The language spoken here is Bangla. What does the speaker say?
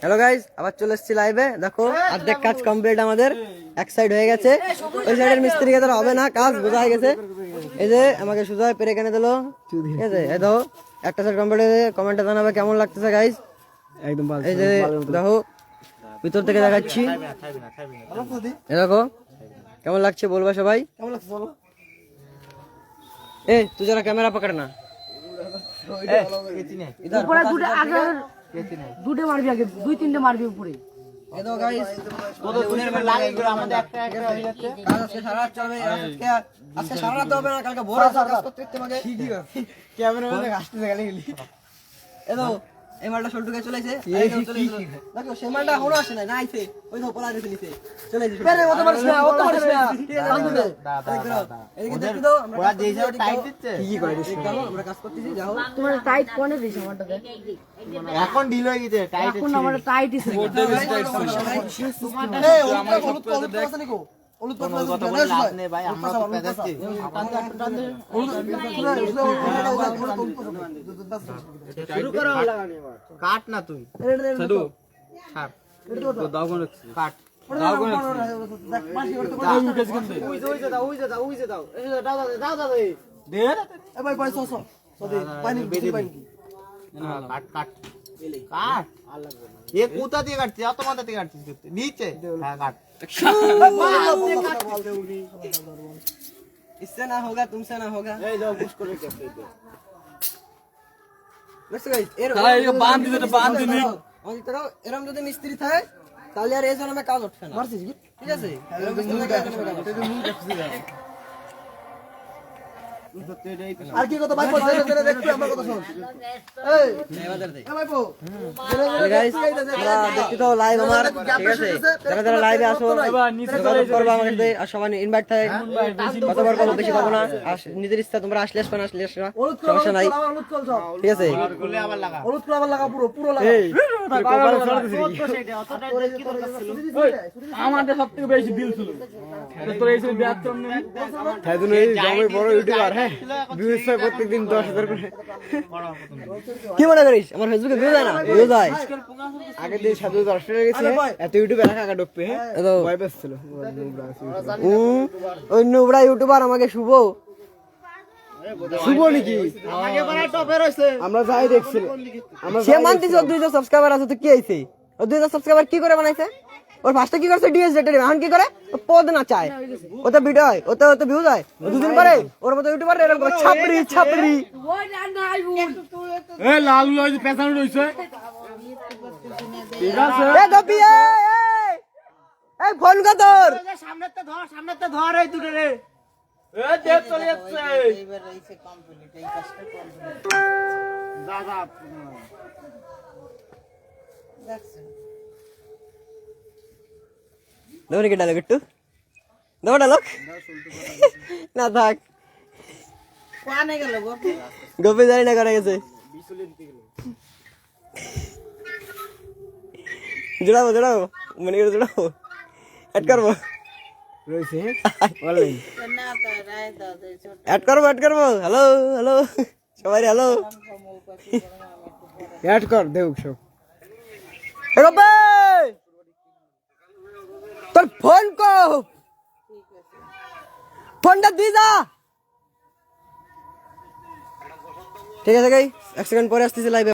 হ্যালো গাইস, আবার চলে এসেছি লাইভে। দেখো অর্ধেক কাজ কমপ্লিট আমাদের, এক সাইড হয়ে গেছে। ওই সাইডের মিস্ত্রিকে তো হবে না, কাজ বোঝা হয়ে গেছে। এই যে আমাকে সুজা পেরে কেনে দিল, ঠিক আছে। এই দেখো একটা সাইড কমপ্লিট হয়ে গেছে। কমেন্টে জানাবে কেমন লাগতেছে গাইস। একদম এই যে দেখো ভিতর থেকে দেখাচ্ছি, এই দেখো কেমন লাগছে বলবা সবাই। কেমন লাগছে বলো। ए तू जरा कैमरा पकड़ना। ऊपर দুটো মারবি, আগে দুই তিনটে মারবি উপরে। এই তো গাইস কত দিনের মধ্যে লাগে করে আমাদের একটা হয়ে যাচ্ছে। আজকে সারা রাত চলবে, আজকে সারা রাত হবে না, কালকে ভোর রাত কাজ করতে দিতে আমাকে। ঠিকই আছে, ক্যামেরাম্যানে আসতে গেলে গেলি। এই তো এই মালটা সল্টুকে চলেছে, দেখো সেই মালটা এখনো আসে না, নাইছে ওই তো পলা দিতে নিছে চলে যাচ্ছে। আরে ও তো পারছ না, ও তো পারছ না, ঠিক আছে বন্ধু এদিকে দেখি তো আমরা যে হিসাবে টাইট দিচ্ছে ঠিকই করে দিছি, আমরা কাজ করতেছি। যাও তোমার টাইট কোনে দিছ আমারটাতে, এখন ঢিল হয়ে গেছে, টাইট এখন আমার টাইট আছে। মধ্যে বেশি টাইট ছিল। এই আমার হলুদ কলর আছে নাকি? হলুদ কলর কথা বলে লাভ নেই ভাই, আমরা তো পেদাচ্ছি। শুরু করো, কাট না তুই সাধু ছাড় তো দাও কোন কাট দাও কোন ওই যে দাও দে এ ভাই ভাই সস সদে পানি পানি কাট কাট কাট ये कूता দিয়ে কাটছিস, অত মাথা দিয়ে কাটছিস নিচে। হ্যাঁ কাট, इससे ना होगा तुमसे ना होगा। ए जाओ पुश करो कैसे दे बस गाइस তাহলে এই বাঁধ দিতে তো বাঁধ দিনি আমি তো এরকম যদি মিস্ত্রি থাকে তাহলে আর এই জন্য আমি কাজ উঠবে না। মারছিস কি ঠিক আছে, এরকম মিস্ত্রি থাকে তো মুখ দেখছিস আর কি কথা ভাই বল, জেনে দেখতে আমার কথা শুন। এই ভাই বল গাইস আমরা দেখতে তো লাইভ আমার, ঠিক আছে। যারা যারা লাইভে আসো নিচে করবা আমাদের সাথে, আর সবাই ইনভাইট থাকে, কতবার করব বেশি করব না। আর নিজের ইচ্ছা তোমরা আসলে আসবে না, আসলে আসবে না, সমস্যা নাই, ঠিক আছে। হলুদ গুলো আবার লাগা পুরো পুরো লাগা। এই আমাদের সবথেকে বেশি বিল ছিল তোর এই সব ব্যাচ কম নেই তাইজন্য এই জামাই বড় ইউটিউবার। হ্যাঁ ভিউজ হয় প্রত্যেকদিন 10,000 করে। কি মনে করিস আমার ফেসবুকে ভিউ যায় না? ভিউ যায়। আগে দিয়ে সাধু অস্ট্রেলিয়া গেছে, এত ইউটিউবে রাখা কাকা ঢুকবে। হ্যাঁ তো ভয় পেছিল ওই নোবড়া ইউটিউবার আমাকে শুভ শুভ নাকি আগে বড় টপে রইছে, আমরা যাই দেখছি। সে মানতিস 200 সাবস্ক্রাইবার আছে তো কি হইছে? ও 200 সাবস্ক্রাইবার কি করে বানাইছে? ওর ফার্স্টে কি করছে ডিএস জেটারে, এখন কি করে পদ না চায়, ও তো ভিডিও হয়, ও তো ভিউজ হয়, দুদিন পরে ওর মতো ইউটিউবার এরকম করে ছাপড়ি ছাপড়ি। এ লাল লই পেছানো রইছে, ঠিক আছে। এ দবি এই ফোন কর তোর সামনেতে ধর এই দুটো রে। এ দেখ চলে যাচ্ছে এইবার রইছে কমপ্লিট, এই কাজটা কমপ্লিট যা যা দেখছেন দৌড়ে কে ডালো গট্টু দৌড় ডালক না থাক কোনে গেল গোপে জানি না করে গেছে জড়াবো জড়াবো মনে করে জড়াবো এড করবো রইছে অনলাইন না তো রায় দাও এড করবো হ্যালো হ্যালো সবাই হ্যালো এড কর দেখ সব এ গোপে তোর ফোন কো ফোনটা দি যা, ঠিক আছে গাই 1 সেকেন্ড পরে আসতেছি লাইভে।